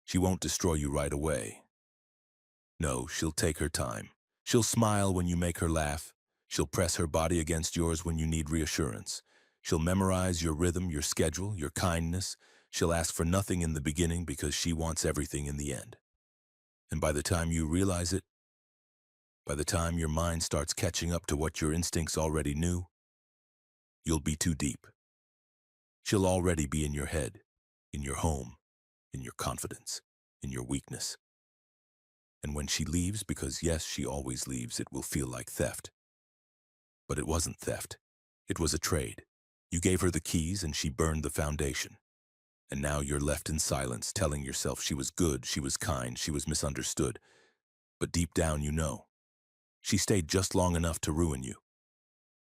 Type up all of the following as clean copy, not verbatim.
She won't destroy you right away. No, she'll take her time. She'll smile when you make her laugh. She'll press her body against yours when you need reassurance. She'll memorize your rhythm, your schedule, your kindness. She'll ask for nothing in the beginning because she wants everything in the end. And by the time you realize it, by the time your mind starts catching up to what your instincts already knew, you'll be too deep. She'll already be in your head, in your home, in your confidence, in your weakness. And when she leaves, because yes, she always leaves, it will feel like theft. But it wasn't theft. It was a trade. You gave her the keys and she burned the foundation. And now you're left in silence, telling yourself she was good, she was kind, she was misunderstood. But deep down you know. She stayed just long enough to ruin you.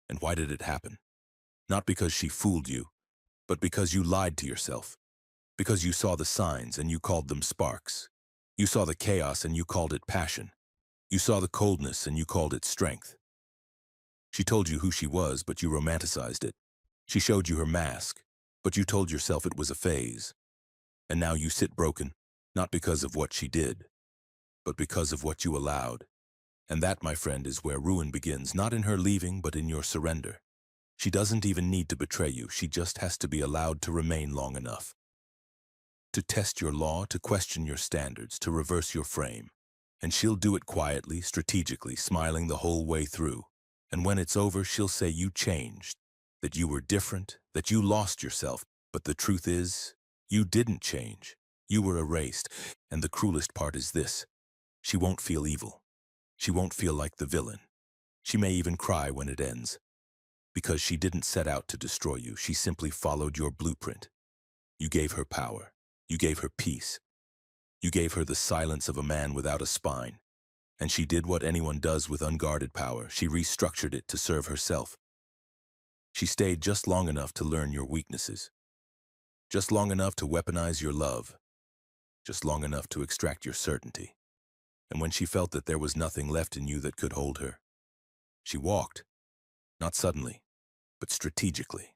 And why did it happen? Not because she fooled you, but because you lied to yourself. Because you saw the signs and you called them sparks. You saw the chaos and you called it passion. You saw the coldness and you called it strength. She told you who she was, but you romanticized it. She showed you her mask, but you told yourself it was a phase. And now you sit broken, not because of what she did, but because of what you allowed. And that, my friend, is where ruin begins, not in her leaving, but in your surrender. She doesn't even need to betray you. She just has to be allowed to remain long enough. To test your law, to question your standards, to reverse your frame. And she'll do it quietly, strategically, smiling the whole way through. And when it's over, she'll say you changed, that you were different, that you lost yourself. But the truth is, you didn't change. You were erased. And the cruelest part is this. She won't feel evil. She won't feel like the villain. She may even cry when it ends. Because she didn't set out to destroy you. She simply followed your blueprint. You gave her power. You gave her peace. You gave her the silence of a man without a spine. And she did what anyone does with unguarded power. She restructured it to serve herself. She stayed just long enough to learn your weaknesses. Just long enough to weaponize your love. Just long enough to extract your certainty. And when she felt that there was nothing left in you that could hold her, she walked. Not suddenly, but strategically.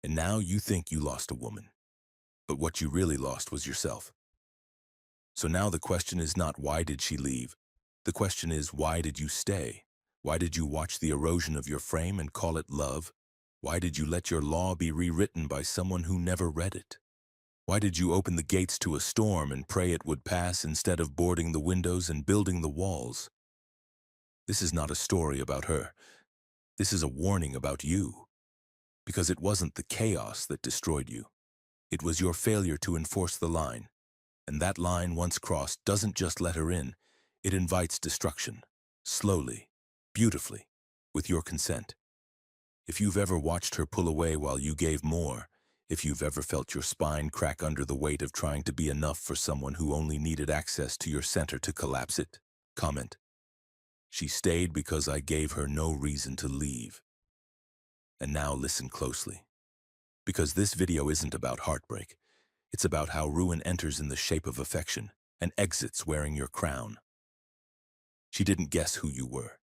And now you think you lost a woman. But what you really lost was yourself. So now the question is not why did she leave? The question is why did you stay? Why did you watch the erosion of your frame and call it love? Why did you let your law be rewritten by someone who never read it? Why did you open the gates to a storm and pray it would pass instead of boarding the windows and building the walls? This is not a story about her. This is a warning about you. Because it wasn't the chaos that destroyed you. It was your failure to enforce the line. And that line, once crossed, doesn't just let her in. It invites destruction. Slowly, beautifully, with your consent. If you've ever watched her pull away while you gave more, if you've ever felt your spine crack under the weight of trying to be enough for someone who only needed access to your center to collapse it, comment. She stayed because I gave her no reason to leave. And now listen closely. Because this video isn't about heartbreak. It's about how ruin enters in the shape of affection and exits wearing your crown. She didn't guess who you were.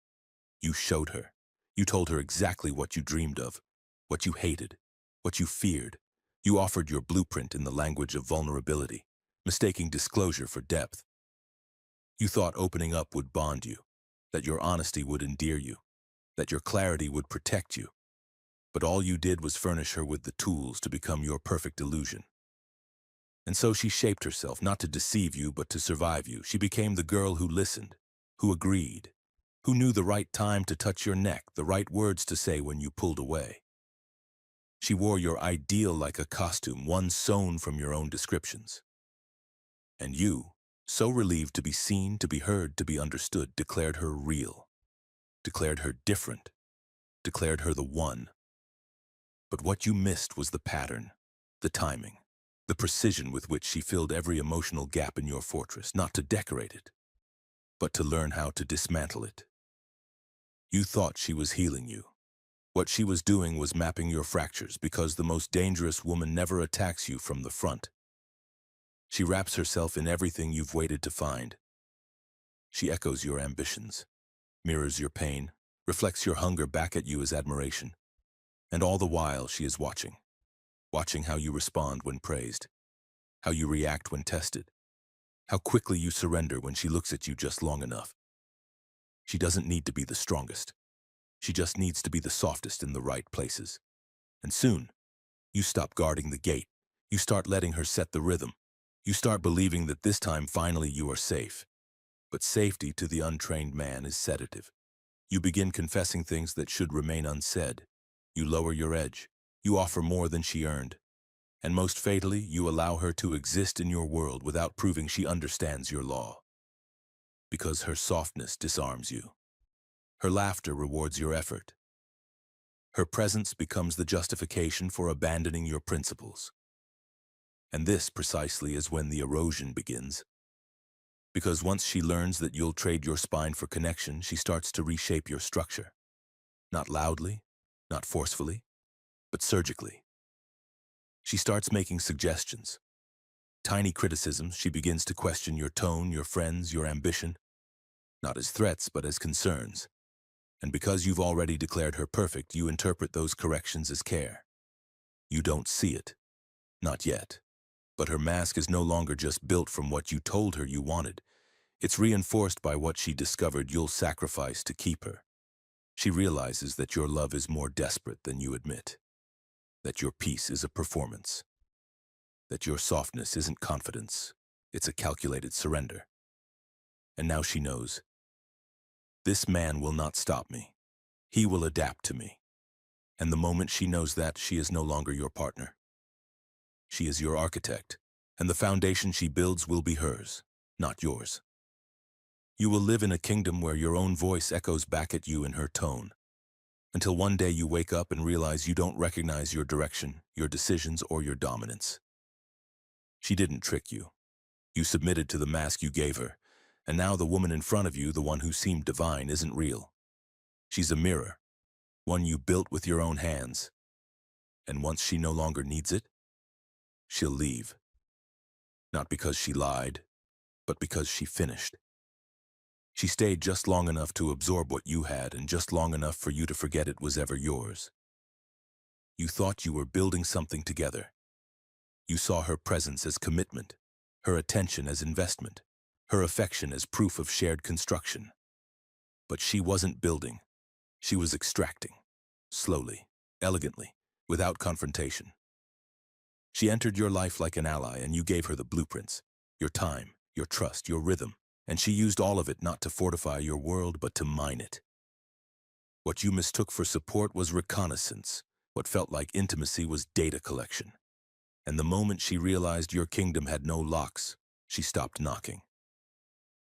You showed her. You told her exactly what you dreamed of, what you hated, what you feared. You offered your blueprint in the language of vulnerability, mistaking disclosure for depth. You thought opening up would bond you, that your honesty would endear you, that your clarity would protect you. But all you did was furnish her with the tools to become your perfect illusion. And so she shaped herself, not to deceive you, but to survive you. She became the girl who listened, who agreed, who knew the right time to touch your neck, the right words to say when you pulled away. She wore your ideal like a costume, one sewn from your own descriptions. And you, so relieved to be seen, to be heard, to be understood, declared her real, declared her different, declared her the one. But what you missed was the pattern, the timing. The precision with which she filled every emotional gap in your fortress, not to decorate it, but to learn how to dismantle it. You thought she was healing you. What she was doing was mapping your fractures, because the most dangerous woman never attacks you from the front. She wraps herself in everything you've waited to find. She echoes your ambitions, mirrors your pain, reflects your hunger back at you as admiration. And all the while she is watching how you respond when praised, how you react when tested, how quickly you surrender when she looks at you just long enough. She doesn't need to be the strongest. She just needs to be the softest in the right places. And soon, you stop guarding the gate. You start letting her set the rhythm. You start believing that this time finally you are safe. But safety to the untrained man is sedative. You begin confessing things that should remain unsaid. You lower your edge. You offer more than she earned. And most fatally, you allow her to exist in your world without proving she understands your law. Because her softness disarms you. Her laughter rewards your effort. Her presence becomes the justification for abandoning your principles. And this precisely is when the erosion begins. Because once she learns that you'll trade your spine for connection, she starts to reshape your structure. Not loudly, not forcefully, but surgically. She starts making suggestions. Tiny criticisms. She begins to question your tone, your friends, your ambition. Not as threats, but as concerns. And because you've already declared her perfect, you interpret those corrections as care. You don't see it. Not yet. But her mask is no longer just built from what you told her you wanted. It's reinforced by what she discovered you'll sacrifice to keep her. She realizes that your love is more desperate than you admit. That your peace is a performance. That your softness isn't confidence. It's a calculated surrender. And now she knows. This man will not stop me. He will adapt to me. And the moment she knows that, she is no longer your partner. She is your architect, and the foundation she builds will be hers, not yours. You will live in a kingdom where your own voice echoes back at you in her tone, until one day you wake up and realize you don't recognize your direction, your decisions, or your dominance. She didn't trick you. You submitted to the mask you gave her, and now the woman in front of you, the one who seemed divine, isn't real. She's a mirror, one you built with your own hands. And once she no longer needs it, she'll leave. Not because she lied, but because she finished. She stayed just long enough to absorb what you had and just long enough for you to forget it was ever yours. You thought you were building something together. You saw her presence as commitment, her attention as investment, her affection as proof of shared construction. But she wasn't building. She was extracting. Slowly, elegantly, without confrontation. She entered your life like an ally, and you gave her the blueprints, your time, your trust, your rhythm, and she used all of it not to fortify your world, but to mine it. What you mistook for support was reconnaissance. What felt like intimacy was data collection. And the moment she realized your kingdom had no locks, she stopped knocking.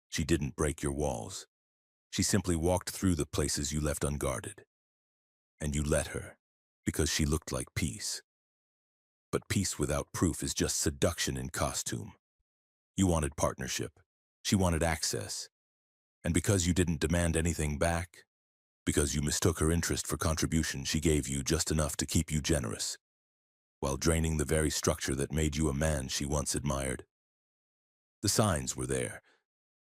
She didn't break your walls. She simply walked through the places you left unguarded. And you let her, because she looked like peace. But peace without proof is just seduction in costume. You wanted partnership. She wanted access. And because you didn't demand anything back, because you mistook her interest for contribution, she gave you just enough to keep you generous, while draining the very structure that made you a man she once admired. The signs were there,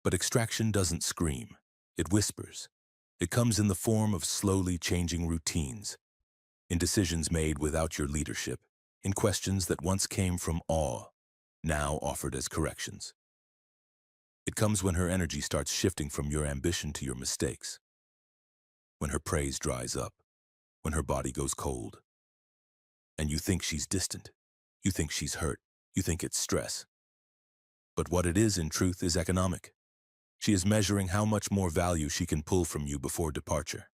but extraction doesn't scream. It whispers. It comes in the form of slowly changing routines, in decisions made without your leadership, in questions that once came from awe, now offered as corrections. It comes when her energy starts shifting from your ambition to your mistakes, when her praise dries up, when her body goes cold. And you think she's distant. You think she's hurt. You think it's stress. But what it is in truth is economic. She is measuring how much more value she can pull from you before departure.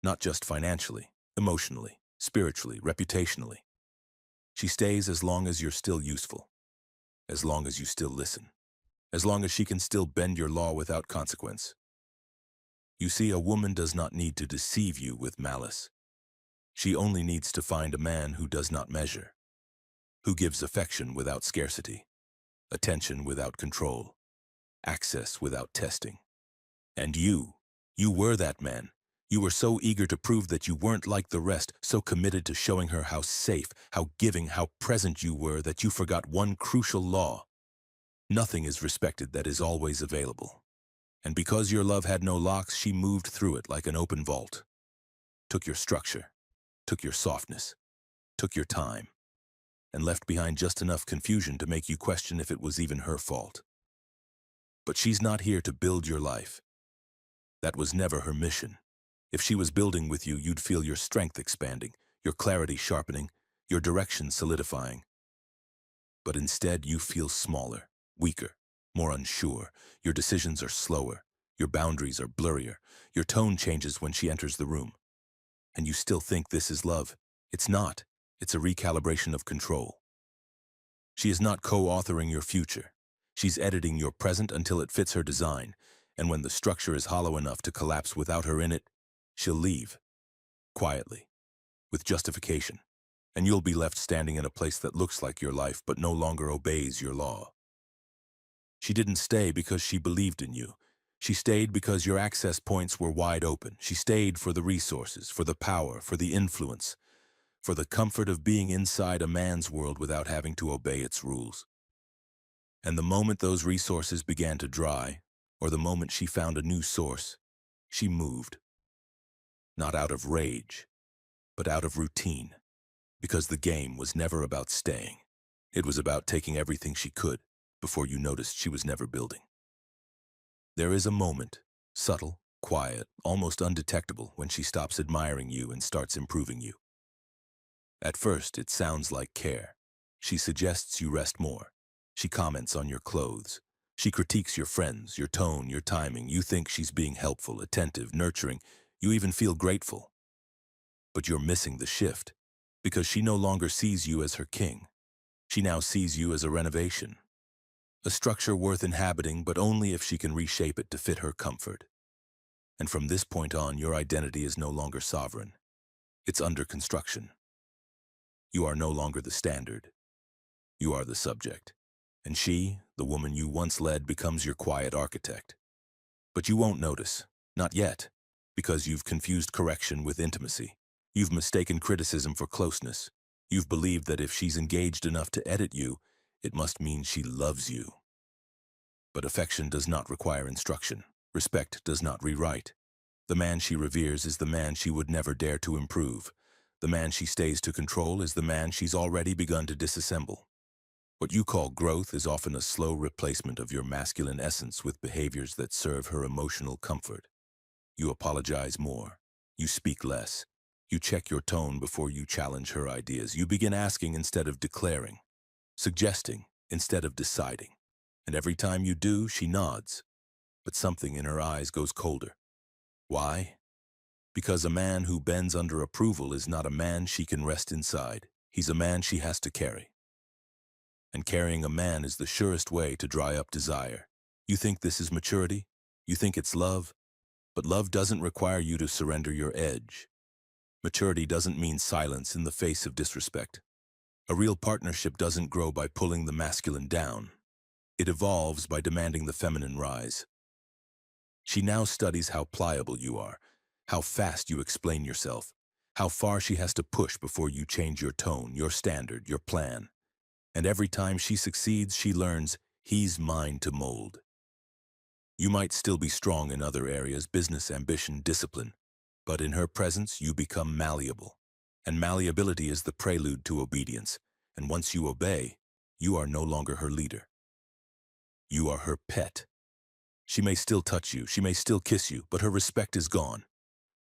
Not just financially, emotionally, spiritually, reputationally. She stays as long as you're still useful, as long as you still listen, as long as she can still bend your law without consequence. You see, a woman does not need to deceive you with malice. She only needs to find a man who does not measure, who gives affection without scarcity, attention without control, access without testing. And you were that man. You were so eager to prove that you weren't like the rest, so committed to showing her how safe, how giving, how present you were that you forgot one crucial law. Nothing is respected that is always available. And because your love had no locks, she moved through it like an open vault. Took your structure, took your softness, took your time, and left behind just enough confusion to make you question if it was even her fault. But she's not here to build your life. That was never her mission. If she was building with you, you'd feel your strength expanding, your clarity sharpening, your direction solidifying. But instead, you feel smaller, weaker, more unsure. Your decisions are slower, your boundaries are blurrier, your tone changes when she enters the room. And you still think this is love. It's not. It's a recalibration of control. She is not co-authoring your future. She's editing your present until it fits her design, and when the structure is hollow enough to collapse without her in it, she'll leave, quietly, with justification, and you'll be left standing in a place that looks like your life but no longer obeys your law. She didn't stay because she believed in you. She stayed because your access points were wide open. She stayed for the resources, for the power, for the influence, for the comfort of being inside a man's world without having to obey its rules. And the moment those resources began to dry, or the moment she found a new source, she moved. Not out of rage, but out of routine, because the game was never about staying. It was about taking everything she could before you noticed she was never building. There is a moment, subtle, quiet, almost undetectable, when she stops admiring you and starts improving you. At first, it sounds like care. She suggests you rest more. She comments on your clothes. She critiques your friends, your tone, your timing. You think she's being helpful, attentive, nurturing. You even feel grateful. But you're missing the shift, because she no longer sees you as her king. She now sees you as a renovation, a structure worth inhabiting, but only if she can reshape it to fit her comfort. And from this point on, your identity is no longer sovereign. It's under construction. You are no longer the standard. You are the subject. And she, the woman you once led, becomes your quiet architect. But you won't notice, not yet, because you've confused correction with intimacy. You've mistaken criticism for closeness. You've believed that if she's engaged enough to edit you, it must mean she loves you. But affection does not require instruction. Respect does not rewrite. The man she reveres is the man she would never dare to improve. The man she stays to control is the man she's already begun to disassemble. What you call growth is often a slow replacement of your masculine essence with behaviors that serve her emotional comfort. You apologize more. You speak less. You check your tone before you challenge her ideas. You begin asking instead of declaring, suggesting instead of deciding. And every time you do, she nods. But something in her eyes goes colder. Why? Because a man who bends under approval is not a man she can rest inside. He's a man she has to carry. And carrying a man is the surest way to dry up desire. You think this is maturity? You think it's love? But love doesn't require you to surrender your edge. Maturity doesn't mean silence in the face of disrespect. A real partnership doesn't grow by pulling the masculine down. It evolves by demanding the feminine rise. She now studies how pliable you are, how fast you explain yourself, how far she has to push before you change your tone, your standard, your plan. And every time she succeeds, she learns, he's mine to mold. You might still be strong in other areas, business, ambition, discipline, but in her presence you become malleable. And malleability is the prelude to obedience. And once you obey, you are no longer her leader. You are her pet. She may still touch you, she may still kiss you, but her respect is gone,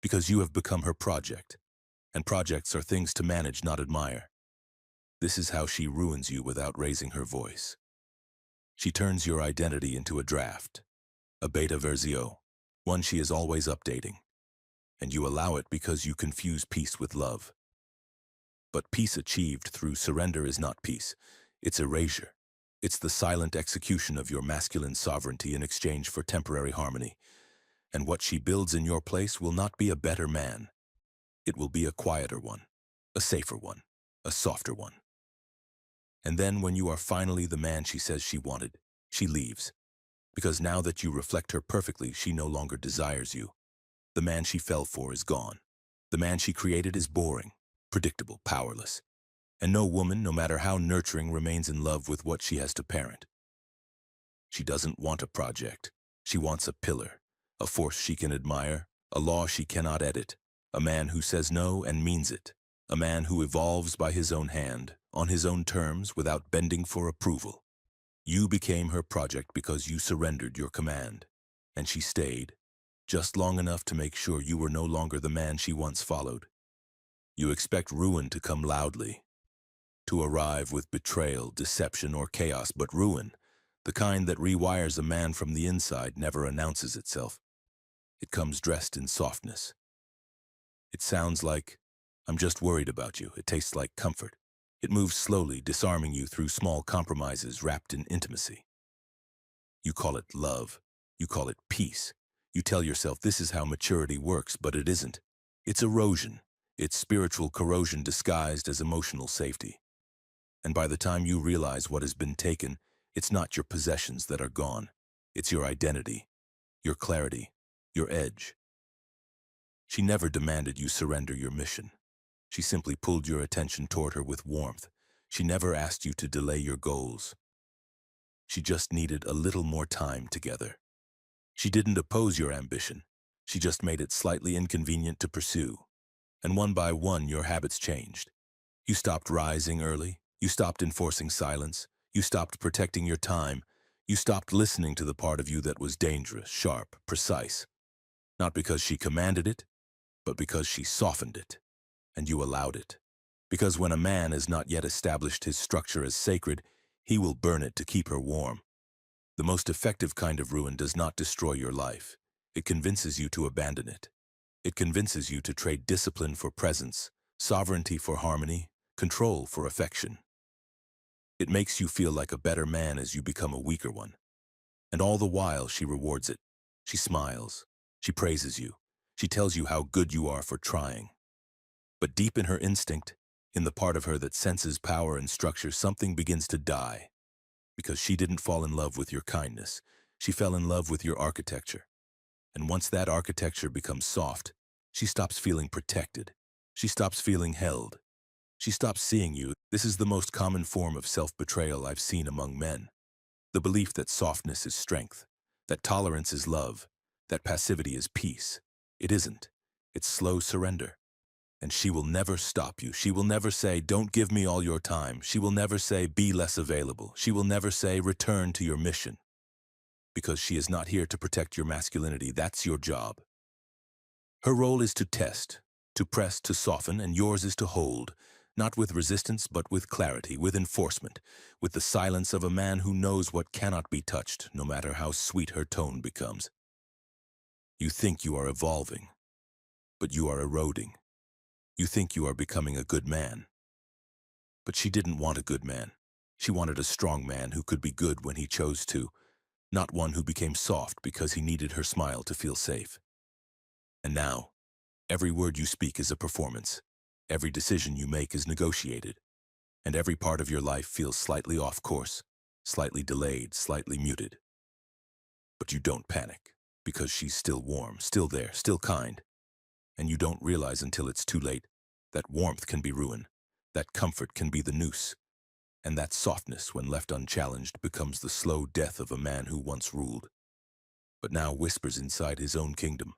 because you have become her project. And projects are things to manage, not admire. This is how she ruins you without raising her voice. She turns your identity into a draft, a beta version, one she is always updating. And you allow it because you confuse peace with love. But peace achieved through surrender is not peace, it's erasure. It's the silent execution of your masculine sovereignty in exchange for temporary harmony. And what she builds in your place will not be a better man. It will be a quieter one, a safer one, a softer one. And then when you are finally the man she says she wanted, she leaves. Because now that you reflect her perfectly, she no longer desires you. The man she fell for is gone. The man she created is boring, predictable, powerless. And no woman, no matter how nurturing, remains in love with what she has to parent. She doesn't want a project. She wants a pillar, a force she can admire, a law she cannot edit, a man who says no and means it, a man who evolves by his own hand, on his own terms, without bending for approval. You became her project because you surrendered your command, and she stayed, just long enough to make sure you were no longer the man she once followed. You expect ruin to come loudly, to arrive with betrayal, deception, or chaos, but ruin, the kind that rewires a man from the inside, never announces itself. It comes dressed in softness. It sounds like, "I'm just worried about you." It tastes like comfort. It moves slowly, disarming you through small compromises wrapped in intimacy. You call it love. You call it peace. You tell yourself this is how maturity works, but it isn't. It's erosion. It's spiritual corrosion disguised as emotional safety. And by the time you realize what has been taken, it's not your possessions that are gone. It's your identity, your clarity, your edge. She never demanded you surrender your mission. She simply pulled your attention toward her with warmth. She never asked you to delay your goals. She just needed a little more time together. She didn't oppose your ambition. She just made it slightly inconvenient to pursue. And one by one, your habits changed. You stopped rising early. You stopped enforcing silence. You stopped protecting your time. You stopped listening to the part of you that was dangerous, sharp, precise. Not because she commanded it, but because she softened it, and you allowed it. Because when a man has not yet established his structure as sacred, he will burn it to keep her warm. The most effective kind of ruin does not destroy your life. It convinces you to abandon it. It convinces you to trade discipline for presence, sovereignty for harmony, control for affection. It makes you feel like a better man as you become a weaker one. And all the while, she rewards it. She smiles. She praises you. She tells you how good you are for trying. But deep in her instinct, in the part of her that senses power and structure, something begins to die. Because she didn't fall in love with your kindness. She fell in love with your architecture. And once that architecture becomes soft, she stops feeling protected. She stops feeling held. She stops seeing you. This is the most common form of self-betrayal I've seen among men. The belief that softness is strength, that tolerance is love, that passivity is peace. It isn't. It's slow surrender. And she will never stop you. She will never say, "Don't give me all your time." She will never say, "Be less available." She will never say, "Return to your mission." Because she is not here to protect your masculinity. That's your job. Her role is to test, to press, to soften, and yours is to hold. Not with resistance, but with clarity, with enforcement, with the silence of a man who knows what cannot be touched, no matter how sweet her tone becomes. You think you are evolving, but you are eroding. You think you are becoming a good man. But she didn't want a good man. She wanted a strong man who could be good when he chose to, not one who became soft because he needed her smile to feel safe. And now, every word you speak is a performance. Every decision you make is negotiated. And every part of your life feels slightly off course, slightly delayed, slightly muted. But you don't panic, because she's still warm, still there, still kind. And you don't realize until it's too late that warmth can be ruin, that comfort can be the noose, and that softness, when left unchallenged, becomes the slow death of a man who once ruled, but now whispers inside his own kingdom.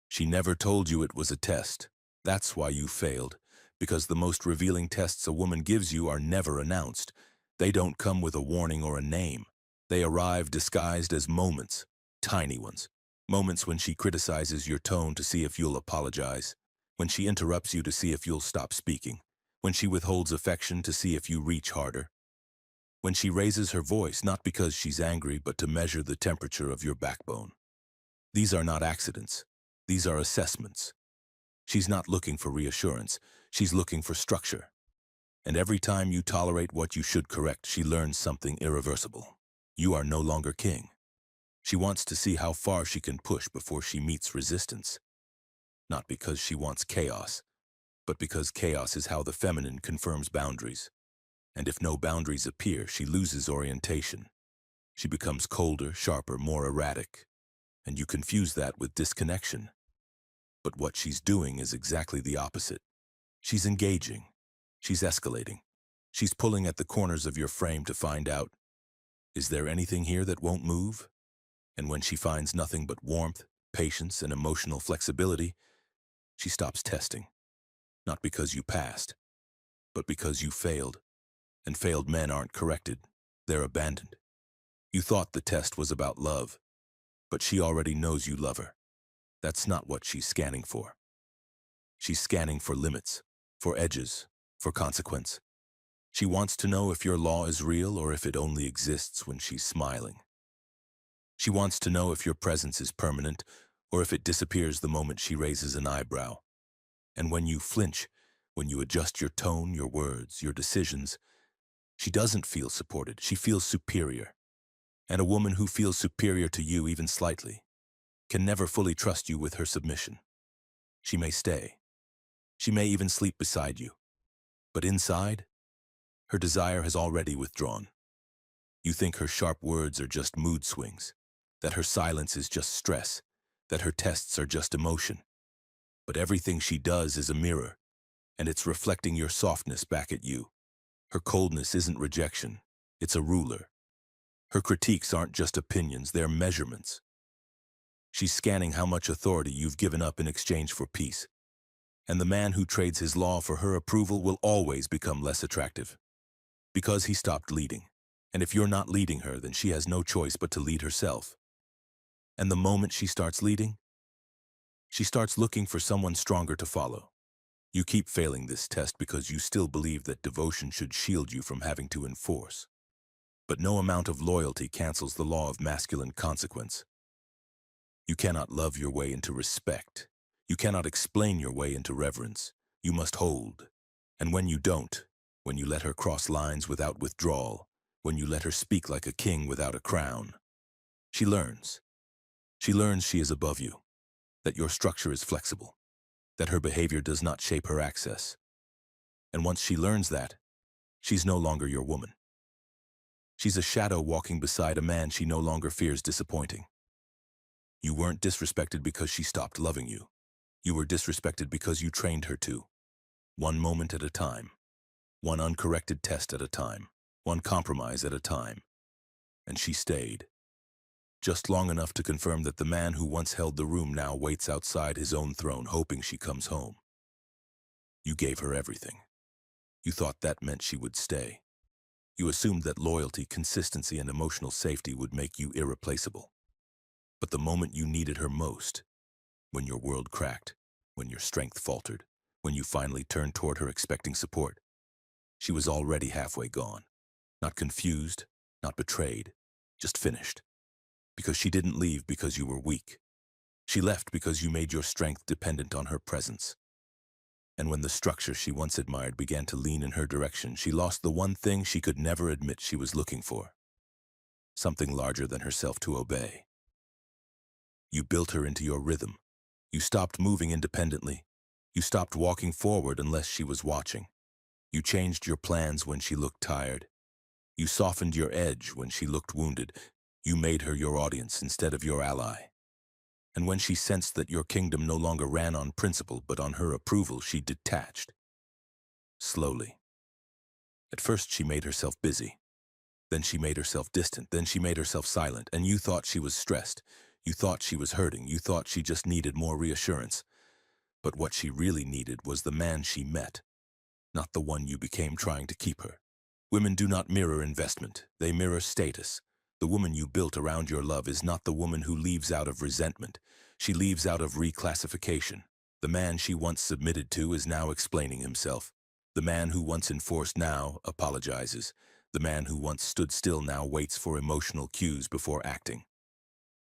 She never told you it was a test. That's why you failed, because the most revealing tests a woman gives you are never announced. They don't come with a warning or a name. They arrive disguised as moments, tiny ones. Moments when she criticizes your tone to see if you'll apologize, when she interrupts you to see if you'll stop speaking, when she withholds affection to see if you reach harder, when she raises her voice not because she's angry but to measure the temperature of your backbone. These are not accidents. These are assessments. She's not looking for reassurance. She's looking for structure. And every time you tolerate what you should correct, she learns something irreversible. You are no longer king. She wants to see how far she can push before she meets resistance. Not because she wants chaos, but because chaos is how the feminine confirms boundaries. And if no boundaries appear, she loses orientation. She becomes colder, sharper, more erratic. And you confuse that with disconnection. But what she's doing is exactly the opposite. She's engaging. She's escalating. She's pulling at the corners of your frame to find out, is there anything here that won't move? And when she finds nothing but warmth, patience, and emotional flexibility, she stops testing. Not because you passed, but because you failed, and failed men aren't corrected, they're abandoned. You thought the test was about love, but she already knows you love her. That's not what she's scanning for. She's scanning for limits, for edges, for consequence. She wants to know if your law is real or if it only exists when she's smiling. She wants to know if your presence is permanent or if it disappears the moment she raises an eyebrow. And when you flinch, when you adjust your tone, your words, your decisions, she doesn't feel supported. She feels superior. And a woman who feels superior to you even slightly can never fully trust you with her submission. She may stay. She may even sleep beside you. But inside, her desire has already withdrawn. You think her sharp words are just mood swings, that her silence is just stress, that her tests are just emotion. But everything she does is a mirror, and it's reflecting your softness back at you. Her coldness isn't rejection, it's a ruler. Her critiques aren't just opinions, they're measurements. She's scanning how much authority you've given up in exchange for peace. And the man who trades his law for her approval will always become less attractive. Because he stopped leading. And if you're not leading her, then she has no choice but to lead herself. And the moment she starts leading, she starts looking for someone stronger to follow. You keep failing this test because you still believe that devotion should shield you from having to enforce. But no amount of loyalty cancels the law of masculine consequence. You cannot love your way into respect. You cannot explain your way into reverence. You must hold. And when you don't, when you let her cross lines without withdrawal, when you let her speak like a king without a crown, she learns. She learns she is above you, that your structure is flexible, that her behavior does not shape her access. And once she learns that, she's no longer your woman. She's a shadow walking beside a man she no longer fears disappointing. You weren't disrespected because she stopped loving you. You were disrespected because you trained her to. One moment at a time. One uncorrected test at a time. One compromise at a time. And she stayed. Just long enough to confirm that the man who once held the room now waits outside his own throne, hoping she comes home. You gave her everything. You thought that meant she would stay. You assumed that loyalty, consistency, and emotional safety would make you irreplaceable. But the moment you needed her most, when your world cracked, when your strength faltered, when you finally turned toward her expecting support, she was already halfway gone. Not confused, not betrayed, just finished. Because she didn't leave because you were weak. She left because you made your strength dependent on her presence. And when the structure she once admired began to lean in her direction, she lost the one thing she could never admit she was looking for. Something larger than herself to obey. You built her into your rhythm. You stopped moving independently. You stopped walking forward unless she was watching. You changed your plans when she looked tired. You softened your edge when she looked wounded. You made her your audience instead of your ally. And when she sensed that your kingdom no longer ran on principle but on her approval, she detached. Slowly. At first she made herself busy. Then she made herself distant. Then she made herself silent. And you thought she was stressed. You thought she was hurting. You thought she just needed more reassurance. But what she really needed was the man she met, not the one you became trying to keep her. Women do not mirror investment. They mirror status. The woman you built around your love is not the woman who leaves out of resentment. She leaves out of reclassification. The man she once submitted to is now explaining himself. The man who once enforced now apologizes. The man who once stood still now waits for emotional cues before acting.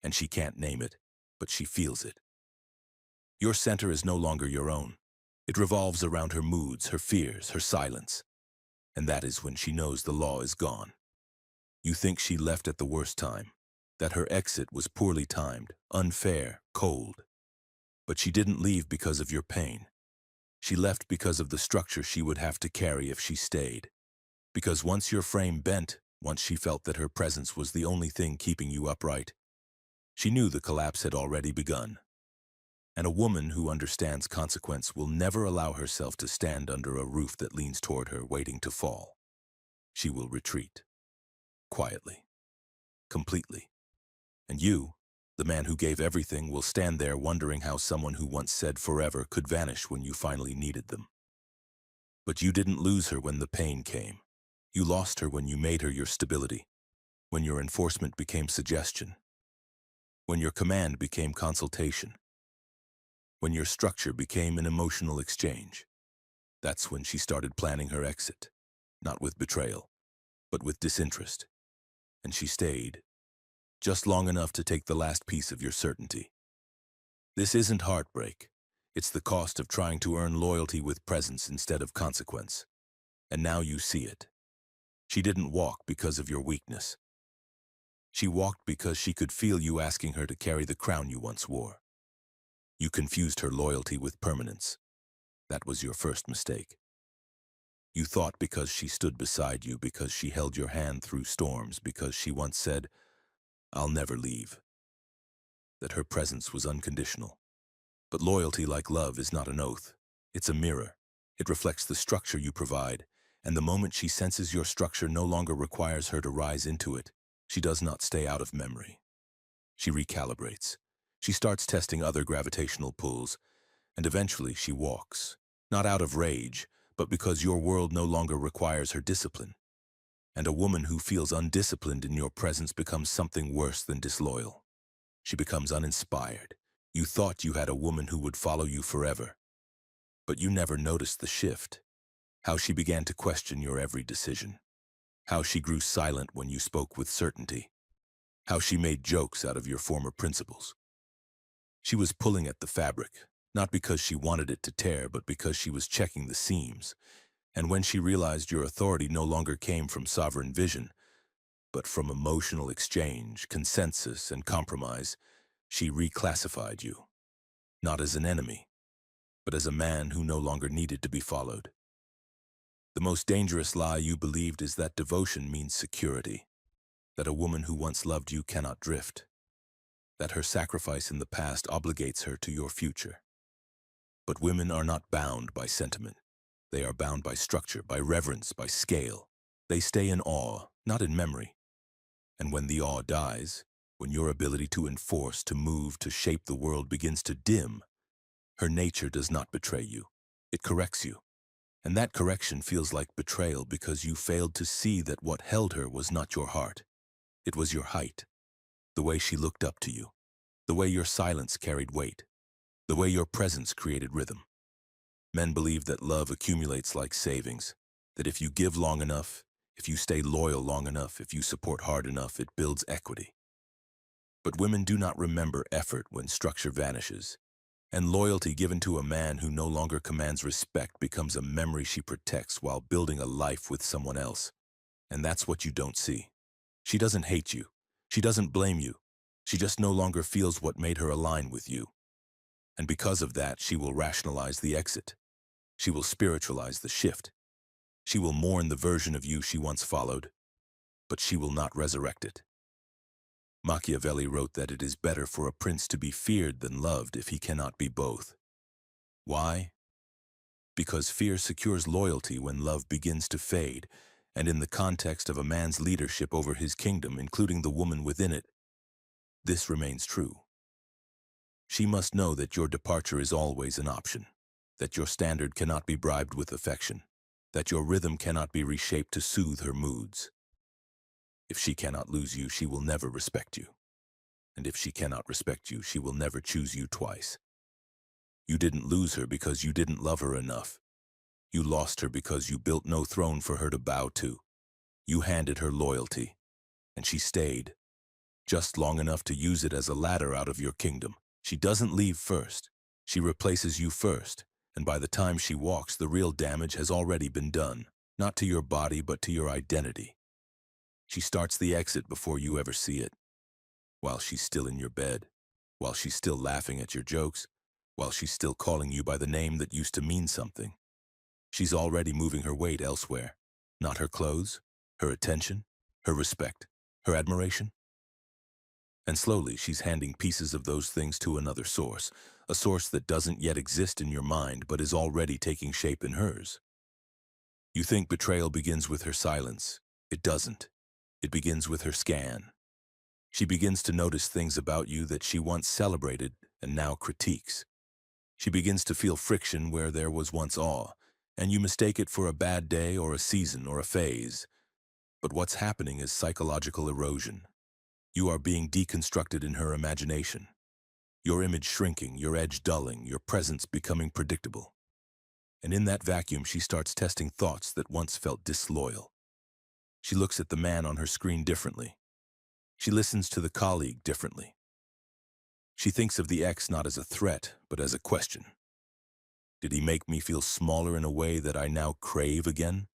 And she can't name it, but she feels it. Your center is no longer your own. It revolves around her moods, her fears, her silence. And that is when she knows the law is gone. You think she left at the worst time, that her exit was poorly timed, unfair, cold. But she didn't leave because of your pain. She left because of the structure she would have to carry if she stayed. Because once your frame bent, once she felt that her presence was the only thing keeping you upright, she knew the collapse had already begun. And a woman who understands consequence will never allow herself to stand under a roof that leans toward her, waiting to fall. She will retreat. Quietly. Completely. And you, the man who gave everything, will stand there wondering how someone who once said forever could vanish when you finally needed them. But you didn't lose her when the pain came. You lost her when you made her your stability, when your enforcement became suggestion, when your command became consultation, when your structure became an emotional exchange. That's when she started planning her exit, not with betrayal, but with disinterest. And she stayed, just long enough to take the last piece of your certainty. This isn't heartbreak. It's the cost of trying to earn loyalty with presence instead of consequence. And now you see it. She didn't walk because of your weakness. She walked because she could feel you asking her to carry the crown you once wore. You confused her loyalty with permanence. That was your first mistake. You thought because she stood beside you, because she held your hand through storms, because she once said, "I'll never leave," that her presence was unconditional. But loyalty, like love, is not an oath. It's a mirror. It reflects the structure you provide, and the moment she senses your structure no longer requires her to rise into it, she does not stay out of memory. She recalibrates. She starts testing other gravitational pulls, and eventually she walks, not out of rage, but because your world no longer requires her discipline. And a woman who feels undisciplined in your presence becomes something worse than disloyal. She becomes uninspired. You thought you had a woman who would follow you forever, but you never noticed the shift. How she began to question your every decision. How she grew silent when you spoke with certainty. How she made jokes out of your former principles. She was pulling at the fabric, not because she wanted it to tear, but because she was checking the seams. And when she realized your authority no longer came from sovereign vision, but from emotional exchange, consensus, and compromise, she reclassified you, not as an enemy, but as a man who no longer needed to be followed. The most dangerous lie you believed is that devotion means security, that a woman who once loved you cannot drift, that her sacrifice in the past obligates her to your future. But women are not bound by sentiment. They are bound by structure, by reverence, by scale. They stay in awe, not in memory. And when the awe dies, when your ability to enforce, to move, to shape the world begins to dim, her nature does not betray you. It corrects you. And that correction feels like betrayal because you failed to see that what held her was not your heart. It was your height, the way she looked up to you, the way your silence carried weight, the way your presence created rhythm. Men believe that love accumulates like savings, that if you give long enough, if you stay loyal long enough, if you support hard enough, it builds equity. But women do not remember effort when structure vanishes, and loyalty given to a man who no longer commands respect becomes a memory she protects while building a life with someone else. And that's what you don't see. She doesn't hate you. She doesn't blame you. She just no longer feels what made her align with you. And because of that, she will rationalize the exit. She will spiritualize the shift. She will mourn the version of you she once followed, but she will not resurrect it. Machiavelli wrote that it is better for a prince to be feared than loved if he cannot be both. Why? Because fear secures loyalty when love begins to fade, and in the context of a man's leadership over his kingdom, including the woman within it, this remains true. She must know that your departure is always an option, that your standard cannot be bribed with affection, that your rhythm cannot be reshaped to soothe her moods. If she cannot lose you, she will never respect you. And if she cannot respect you, she will never choose you twice. You didn't lose her because you didn't love her enough. You lost her because you built no throne for her to bow to. You handed her loyalty, and she stayed, just long enough to use it as a ladder out of your kingdom. She doesn't leave first. She replaces you first, and by the time she walks, the real damage has already been done, not to your body, but to your identity. She starts the exit before you ever see it, while she's still in your bed, while she's still laughing at your jokes, while she's still calling you by the name that used to mean something. She's already moving her weight elsewhere, not her clothes, her attention, her respect, her admiration. And slowly she's handing pieces of those things to another source, a source that doesn't yet exist in your mind but is already taking shape in hers. You think betrayal begins with her silence. It doesn't. It begins with her scan. She begins to notice things about you that she once celebrated and now critiques. She begins to feel friction where there was once awe, and you mistake it for a bad day or a season or a phase. But what's happening is psychological erosion. You are being deconstructed in her imagination. Your image shrinking, your edge dulling, your presence becoming predictable. And in that vacuum, she starts testing thoughts that once felt disloyal. She looks at the man on her screen differently. She listens to the colleague differently. She thinks of the ex not as a threat, but as a question. Did he make me feel smaller in a way that I now crave again?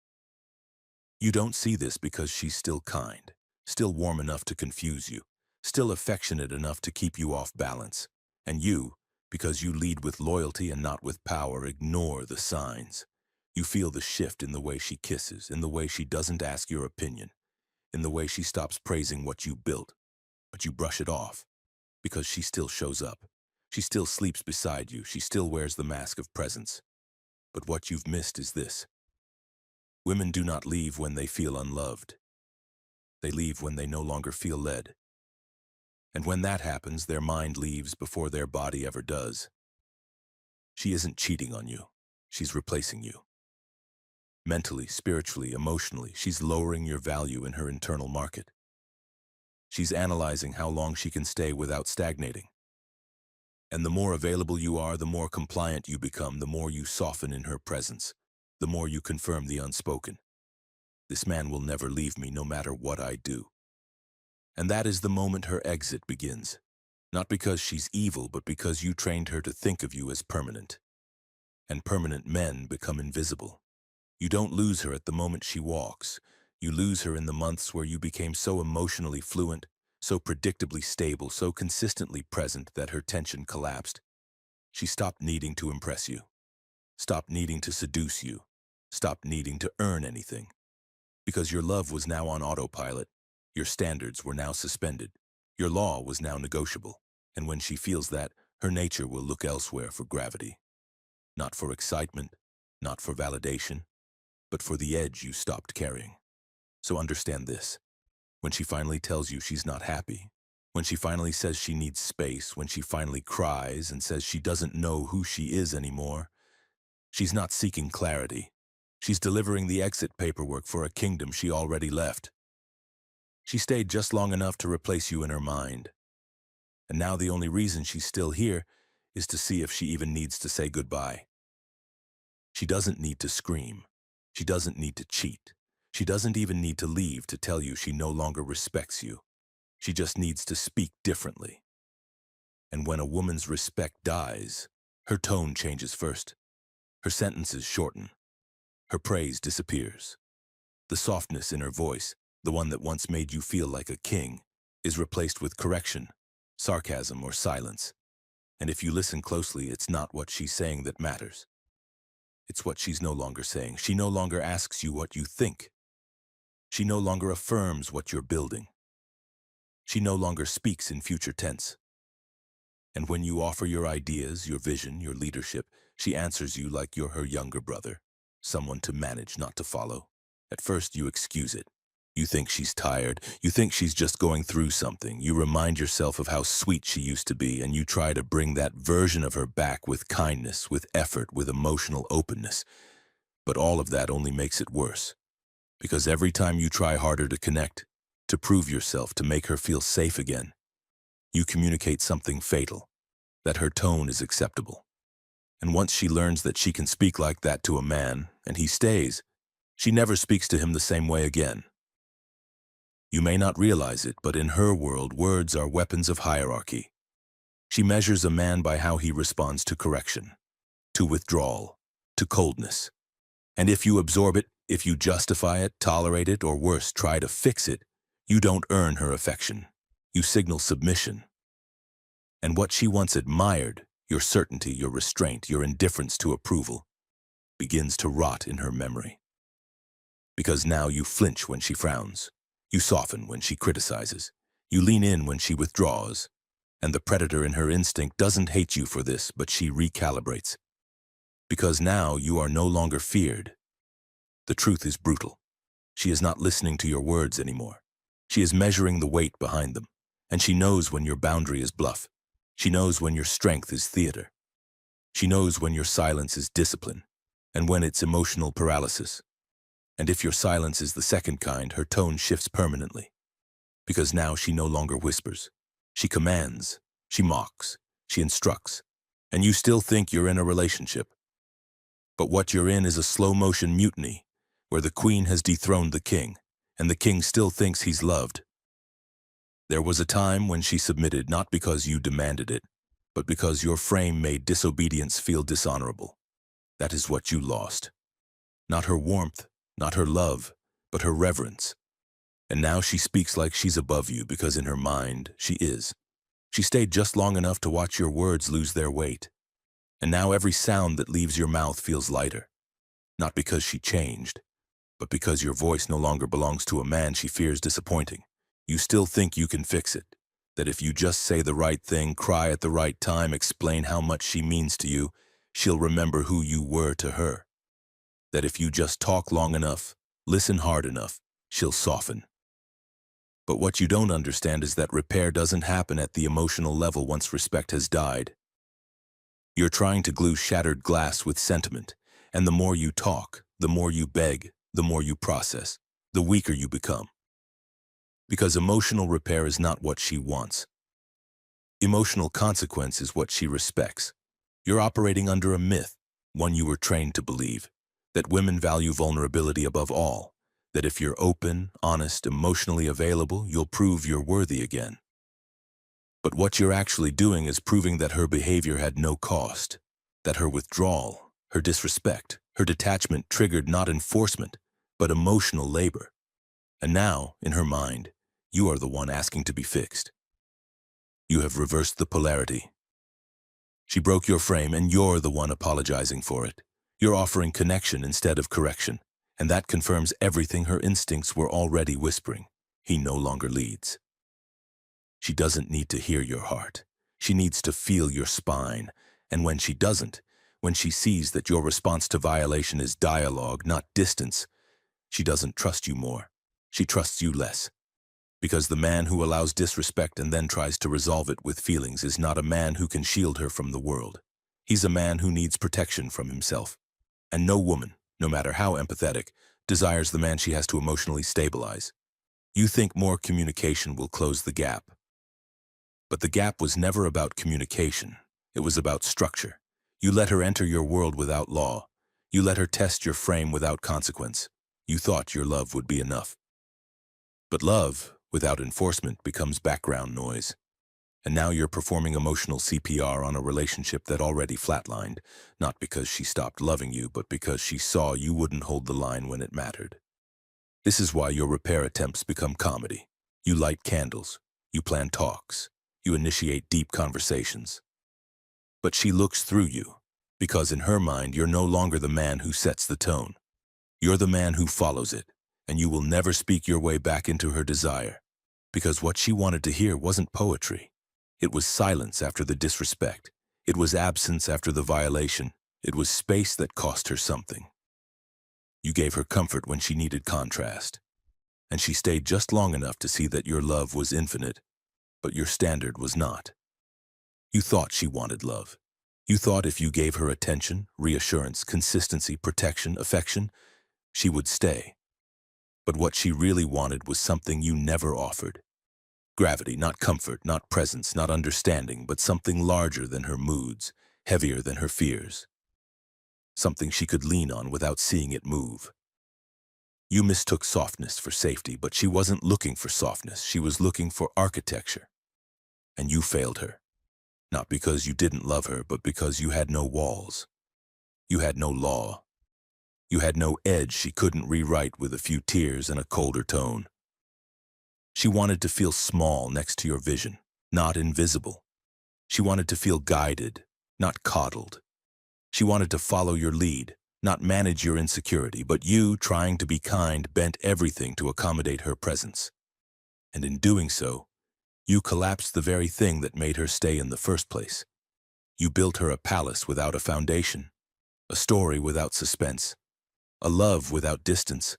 You don't see this because she's still kind, still warm enough to confuse you, still affectionate enough to keep you off balance. And you, because you lead with loyalty and not with power, ignore the signs. You feel the shift in the way she kisses, in the way she doesn't ask your opinion, in the way she stops praising what you built, but you brush it off because she still shows up. She still sleeps beside you. She still wears the mask of presence. But what you've missed is this. Women do not leave when they feel unloved. They leave when they no longer feel led. And when that happens, their mind leaves before their body ever does. She isn't cheating on you. She's replacing you. Mentally, spiritually, emotionally, she's lowering your value in her internal market. She's analyzing how long she can stay without stagnating. And the more available you are, the more compliant you become, the more you soften in her presence, the more you confirm the unspoken. This man will never leave me no matter what I do. And that is the moment her exit begins. Not because she's evil, but because you trained her to think of you as permanent. And permanent men become invisible. You don't lose her at the moment she walks. You lose her in the months where you became so emotionally fluent, so predictably stable, so consistently present that her tension collapsed. She stopped needing to impress you, stopped needing to seduce you, stopped needing to earn anything. Because your love was now on autopilot, your standards were now suspended, your law was now negotiable, and when she feels that, her nature will look elsewhere for gravity. Not for excitement, not for validation, but for the edge you stopped carrying. So understand this. When she finally tells you she's not happy, when she finally says she needs space, when she finally cries and says she doesn't know who she is anymore, she's not seeking clarity. She's delivering the exit paperwork for a kingdom she already left. She stayed just long enough to replace you in her mind. And now the only reason she's still here is to see if she even needs to say goodbye. She doesn't need to scream. She doesn't need to cheat. She doesn't even need to leave to tell you she no longer respects you. She just needs to speak differently. And when a woman's respect dies, her tone changes first. Her sentences shorten. Her praise disappears. The softness in her voice, the one that once made you feel like a king, is replaced with correction, sarcasm, or silence. And if you listen closely, it's not what she's saying that matters. It's what she's no longer saying. She no longer asks you what you think. She no longer affirms what you're building. She no longer speaks in future tense. And when you offer your ideas, your vision, your leadership, she answers you like you're her younger brother, someone to manage, not to follow. At first, you excuse it. You think she's tired. You think she's just going through something. You remind yourself of how sweet she used to be, and you try to bring that version of her back with kindness, with effort, with emotional openness. But all of that only makes it worse. Because every time you try harder to connect, to prove yourself, to make her feel safe again, you communicate something fatal, that her tone is acceptable. And once she learns that she can speak like that to a man, and he stays, she never speaks to him the same way again. You may not realize it, but in her world, words are weapons of hierarchy. She measures a man by how he responds to correction, to withdrawal, to coldness. And if you absorb it, if you justify it, tolerate it, or worse, try to fix it, you don't earn her affection. You signal submission. And what she once admired, your certainty, your restraint, your indifference to approval, begins to rot in her memory. Because now you flinch when she frowns. You soften when she criticizes. You lean in when she withdraws. And the predator in her instinct doesn't hate you for this, but she recalibrates. Because now you are no longer feared. The truth is brutal. She is not listening to your words anymore. She is measuring the weight behind them. And she knows when your boundary is bluff. She knows when your strength is theater. She knows when your silence is discipline. and when it's emotional paralysis. And if your silence is the second kind, her tone shifts permanently. Because now she no longer whispers. She commands, she mocks, she instructs, and you still think you're in a relationship. But what you're in is a slow-motion mutiny, where the queen has dethroned the king, and the king still thinks he's loved. There was a time when she submitted not because you demanded it, but because your frame made disobedience feel dishonorable. That is what you lost. Not her warmth, not her love, but her reverence. And now she speaks like she's above you because in her mind, she is. She stayed just long enough to watch your words lose their weight. And now every sound that leaves your mouth feels lighter. Not because she changed, but because your voice no longer belongs to a man she fears disappointing. You still think you can fix it, that if you just say the right thing, cry at the right time, explain how much she means to you, she'll remember who you were to her. That if you just talk long enough, listen hard enough, she'll soften. But what you don't understand is that repair doesn't happen at the emotional level once respect has died. You're trying to glue shattered glass with sentiment, and the more you talk, the more you beg, the more you process, the weaker you become. Because emotional repair is not what she wants. Emotional consequence is what she respects. You're operating under a myth, one you were trained to believe, that women value vulnerability above all, that if you're open, honest, emotionally available, you'll prove you're worthy again. But what you're actually doing is proving that her behavior had no cost, that her withdrawal, her disrespect, her detachment triggered not enforcement, but emotional labor. And now, in her mind, you are the one asking to be fixed. You have reversed the polarity. She broke your frame, and you're the one apologizing for it. You're offering connection instead of correction, and that confirms everything her instincts were already whispering. He no longer leads. She doesn't need to hear your heart. She needs to feel your spine, and when she doesn't, when she sees that your response to violation is dialogue, not distance, she doesn't trust you more. She trusts you less. Because the man who allows disrespect and then tries to resolve it with feelings is not a man who can shield her from the world. He's a man who needs protection from himself. And no woman, no matter how empathetic, desires the man she has to emotionally stabilize. You think more communication will close the gap. But the gap was never about communication. It was about structure. You let her enter your world without law. You let her test your frame without consequence. You thought your love would be enough. But love, without enforcement, becomes background noise. And now you're performing emotional CPR on a relationship that already flatlined, not because she stopped loving you, but because she saw you wouldn't hold the line when it mattered. This is why your repair attempts become comedy. You light candles. You plan talks. You initiate deep conversations. But she looks through you, because in her mind, you're no longer the man who sets the tone. You're the man who follows it, and you will never speak your way back into her desire. Because what she wanted to hear wasn't poetry. It was silence after the disrespect. It was absence after the violation. It was space that cost her something. You gave her comfort when she needed contrast. And she stayed just long enough to see that your love was infinite, but your standard was not. You thought she wanted love. You thought if you gave her attention, reassurance, consistency, protection, affection, she would stay. But what she really wanted was something you never offered. Gravity, not comfort, not presence, not understanding, but something larger than her moods, heavier than her fears. Something she could lean on without seeing it move. You mistook softness for safety, but she wasn't looking for softness. She was looking for architecture. And you failed her. Not because you didn't love her, but because you had no walls. You had no law. You had no edge she couldn't rewrite with a few tears and a colder tone. She wanted to feel small next to your vision, not invisible. She wanted to feel guided, not coddled. She wanted to follow your lead, not manage your insecurity, but you, trying to be kind, bent everything to accommodate her presence. And in doing so, you collapsed the very thing that made her stay in the first place. You built her a palace without a foundation, a story without suspense, a love without distance,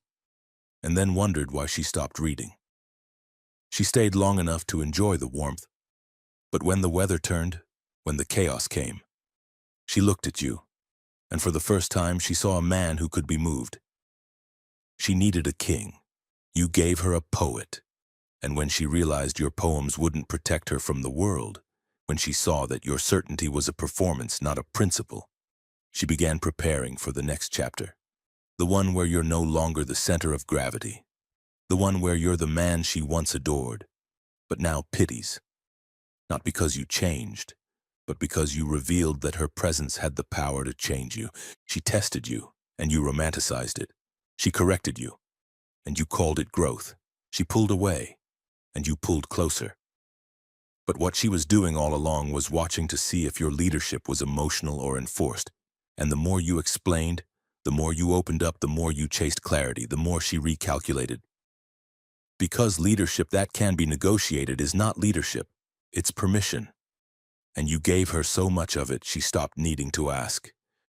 and then wondered why she stopped reading. She stayed long enough to enjoy the warmth, but when the weather turned, when the chaos came, she looked at you, And for the first time, she saw a man who could be moved. She needed a king. You gave her a poet. And when she realized your poems wouldn't protect her from the world, when she saw that your certainty was a performance, not a principle, she began preparing for the next chapter. The one where you're no longer the center of gravity. The one where you're the man she once adored, but now pities. Not because you changed, but because you revealed that her presence had the power to change you. She tested you, and you romanticized it. She corrected you, and you called it growth. She pulled away, and you pulled closer. But what she was doing all along was watching to see if your leadership was emotional or enforced. And the more you explained, the more you opened up, the more you chased clarity, the more she recalculated. Because leadership that can be negotiated is not leadership, it's permission. And you gave her so much of it, she stopped needing to ask.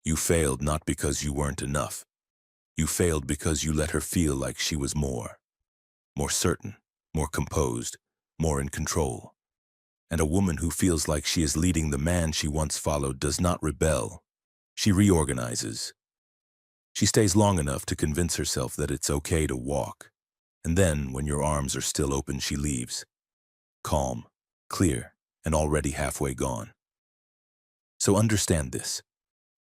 You failed not because you weren't enough. You failed because you let her feel like she was more certain, more composed, more in control. And a woman who feels like she is leading the man she once followed does not rebel. She reorganizes. She stays long enough to convince herself that it's okay to walk. And then, when your arms are still open, she leaves. Calm, clear, and already halfway gone. So understand this.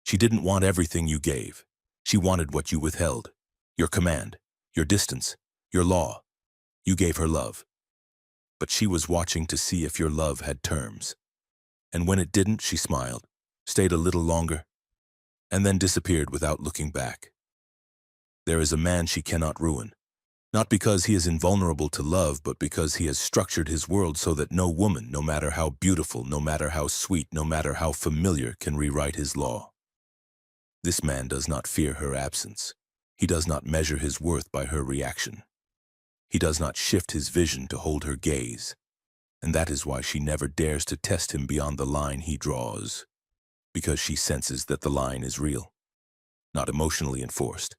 She didn't want everything you gave. She wanted what you withheld. Your command, your distance, your law. You gave her love. But she was watching to see if your love had terms. And when it didn't, she smiled, stayed a little longer, and then disappeared without looking back. There is a man she cannot ruin. Not because he is invulnerable to love, but because he has structured his world so that no woman, no matter how beautiful, no matter how sweet, no matter how familiar, can rewrite his law. This man does not fear her absence. He does not measure his worth by her reaction. He does not shift his vision to hold her gaze. And that is why she never dares to test him beyond the line he draws. Because she senses that the line is real. Not emotionally enforced,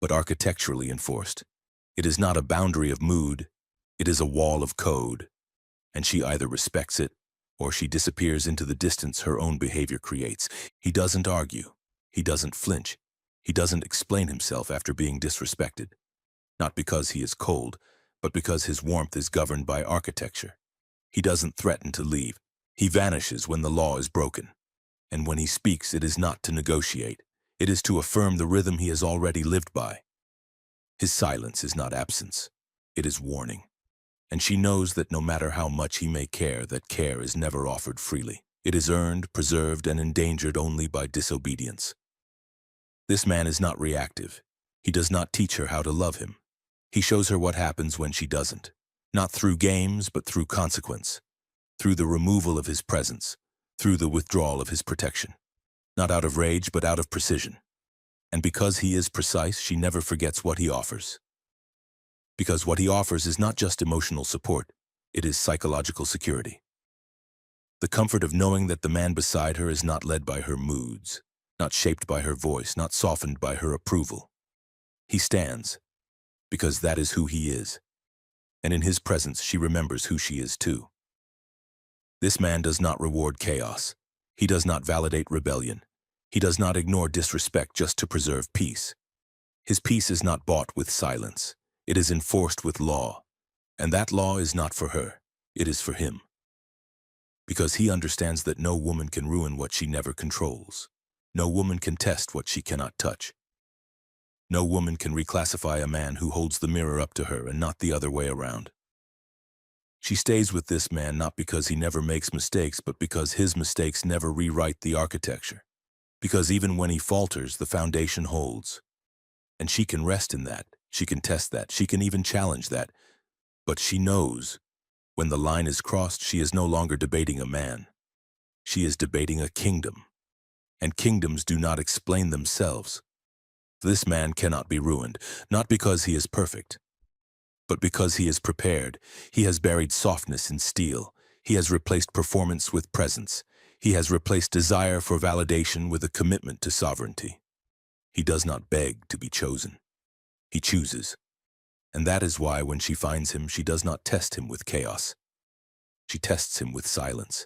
but architecturally enforced. It is not a boundary of mood, it is a wall of code, and she either respects it, or she disappears into the distance her own behavior creates. He doesn't argue, he doesn't flinch, he doesn't explain himself after being disrespected. Not because he is cold, but because his warmth is governed by architecture. He doesn't threaten to leave, he vanishes when the law is broken. And when he speaks, it is not to negotiate, it is to affirm the rhythm he has already lived by. His silence is not absence, it is warning. And she knows that no matter how much he may care, that care is never offered freely. It is earned, preserved, and endangered only by disobedience. This man is not reactive. He does not teach her how to love him. He shows her what happens when she doesn't. Not through games, but through consequence. Through the removal of his presence. Through the withdrawal of his protection. Not out of rage, but out of precision. And because he is precise, she never forgets what he offers. Because what he offers is not just emotional support, it is psychological security. The comfort of knowing that the man beside her is not led by her moods, not shaped by her voice, not softened by her approval. He stands, because that is who he is. And in his presence, she remembers who she is too. This man does not reward chaos. He does not validate rebellion. He does not ignore disrespect just to preserve peace. His peace is not bought with silence. It is enforced with law. And that law is not for her. It is for him. Because he understands that no woman can ruin what she never controls. No woman can test what she cannot touch. No woman can reclassify a man who holds the mirror up to her and not the other way around. She stays with this man not because he never makes mistakes, but because his mistakes never rewrite the architecture. Because even when he falters, the foundation holds. And she can rest in that, she can test that, she can even challenge that. But she knows, when the line is crossed, she is no longer debating a man. She is debating a kingdom. And kingdoms do not explain themselves. This man cannot be ruined, not because he is perfect, but because he is prepared. He has buried softness in steel. He has replaced performance with presence. He has replaced desire for validation with a commitment to sovereignty. He does not beg to be chosen. He chooses. And that is why when she finds him, she does not test him with chaos. She tests him with silence.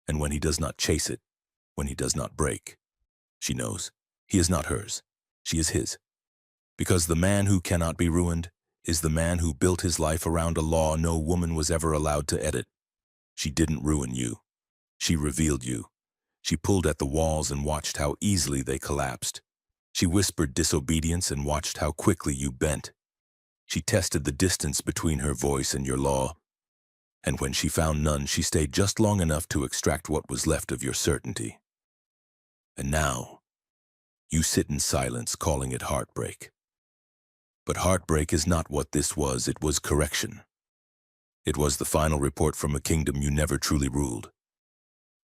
And when he does not chase it, when he does not break, she knows. He is not hers. She is his. Because the man who cannot be ruined is the man who built his life around a law no woman was ever allowed to edit. She didn't ruin you. She revealed you. She pulled at the walls and watched how easily they collapsed. She whispered disobedience and watched how quickly you bent. She tested the distance between her voice and your law. And when she found none, she stayed just long enough to extract what was left of your certainty. And now, you sit in silence, calling it heartbreak. But heartbreak is not what this was. It was correction. It was the final report from a kingdom you never truly ruled.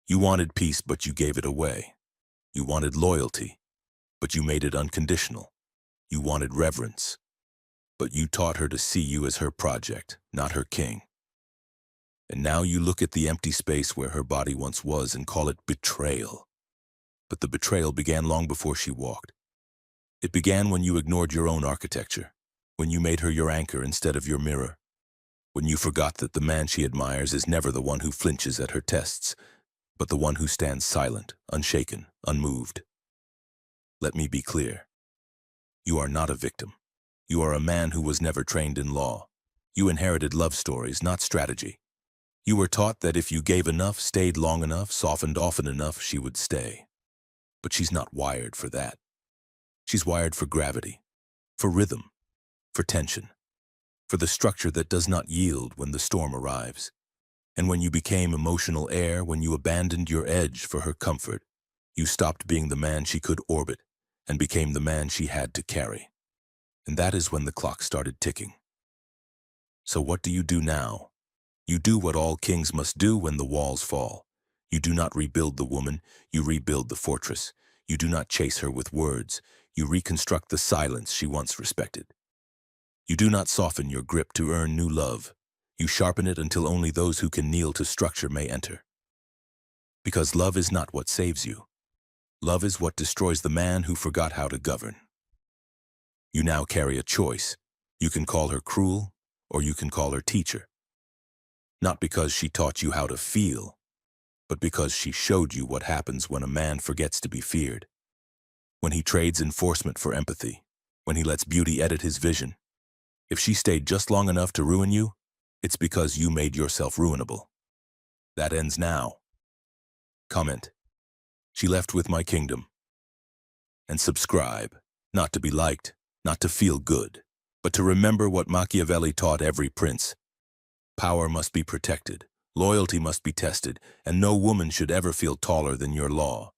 You wanted peace, but you gave it away. You wanted loyalty, but you made it unconditional. You wanted reverence, but you taught her to see you as her project, not her king. And now you look at the empty space where her body once was and call it betrayal. But the betrayal began long before she walked. It began when you ignored your own architecture, when you made her your anchor instead of your mirror, when you forgot that the man she admires is never the one who flinches at her tests, but the one who stands silent, unshaken, unmoved. Let me be clear. You are not a victim. You are a man who was never trained in law. You inherited love stories, not strategy. You were taught that if you gave enough, stayed long enough, softened often enough, she would stay. But she's not wired for that. She's wired for gravity, for rhythm, for tension, for the structure that does not yield when the storm arrives. And when you became emotional air, when you abandoned your edge for her comfort, you stopped being the man she could orbit and became the man she had to carry. And that is when the clock started ticking. So what do you do now? You do what all kings must do when the walls fall. You do not rebuild the woman, you rebuild the fortress. You do not chase her with words, you reconstruct the silence she once respected. You do not soften your grip to earn new love. You sharpen it until only those who can kneel to structure may enter. Because love is not what saves you. Love is what destroys the man who forgot how to govern. You now carry a choice. You can call her cruel, or you can call her teacher. Not because she taught you how to feel, but because she showed you what happens when a man forgets to be feared. When he trades enforcement for empathy, when he lets beauty edit his vision. If she stayed just long enough to ruin you, it's because you made yourself ruinable. That ends now. Comment. She left with my kingdom. And subscribe, not to be liked, not to feel good, but to remember what Machiavelli taught every prince. Power must be protected, loyalty must be tested, and no woman should ever feel taller than your law.